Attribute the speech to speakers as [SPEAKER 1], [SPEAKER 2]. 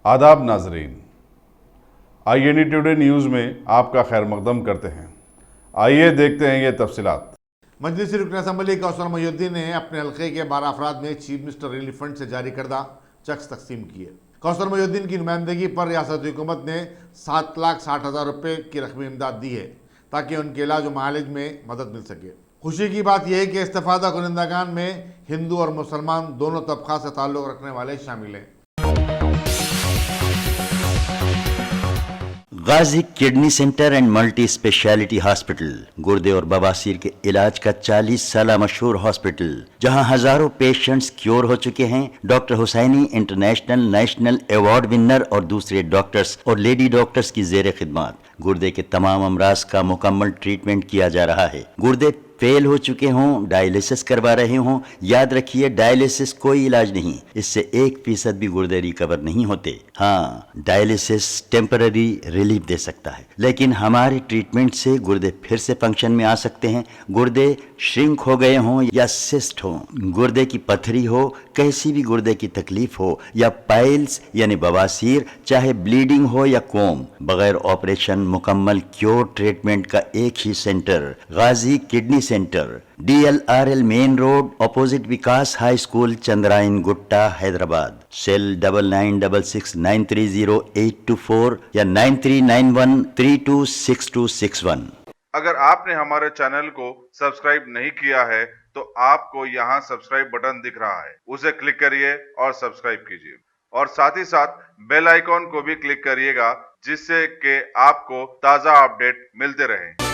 [SPEAKER 1] आदाब नाजरीन, INE today news में आपका खैर मकदम करते हैं। आइए देखते हैं ये तफसीलात।
[SPEAKER 2] मजलिस रुकन असम्बली कौसर मोहिउद्दीन ने अपने हल्के के 12 अफराद में चीफ मिनिस्टर रिलीफ फंड से जारी करदा चेक्स तकसीम किए। कौसर मोहिउद्दीन की नुमाइंदगी पर रियासती हुकूमत ने 7,60,000 रुपये की रकमी इमदाद दी है ताकि उनके इलाज व मालिज में मदद मिल सके। खुशी की बात यह है कि इस्तेफादा कुनिंदगान में हिंदू और मुसलमान दोनों तबका से ताल्लुक़ रखने वाले शामिल हैं।
[SPEAKER 3] Ghazi kidney centre and multi speciality hospital गुर्दे और बवासीर के इलाज का 40 साल मशहूर हॉस्पिटल, जहां हजारों पेशेंट्स क्योर हो चुके हैं। Doctor Hussaini international national award winner और दूसरे डॉक्टर्स और लेडी डॉक्टर्स की जेर खिदमत गुर्दे के तमाम अमराज का मुकम्मल ट्रीटमेंट किया जा रहा है। गुर्दे फेल हो चुके हों, डायलिसिस करवा रहे हों, याद रखिए डायलिसिस कोई इलाज नहीं, इससे 1% भी गुर्दे रिकवर नहीं होते। हाँ, डायलिसिस टेम्पररी रिलीफ दे सकता है, लेकिन हमारे ट्रीटमेंट से गुर्दे फिर से फंक्शन में आ सकते हैं। गुर्दे श्रिंक हो गए हों या सिस्ट हो, गुर्दे की पथरी हो, कैसी भी गुर्दे की तकलीफ हो या पाइल्स यानी बवासीर, चाहे ब्लीडिंग हो या कोम, बगैर ऑपरेशन मुकम्मल क्योर ट्रीटमेंट का एक ही centre, Ghazi kidney centre, DLRL main road, opposite Vikas high school, Chandrayan Gutta, Hyderabad. Cell 9966930824 या 9391326261।
[SPEAKER 1] अगर आपने हमारे चैनल को सब्सक्राइब नहीं किया है तो आपको यहाँ सब्सक्राइब बटन दिख रहा है, उसे क्लिक करिए और सब्सक्राइब कीजिए, और साथ ही साथ बेल आइकॉन को भी क्लिक करिएगा, जिससे कि आपको ताज़ा अपडेट मिलते रहें।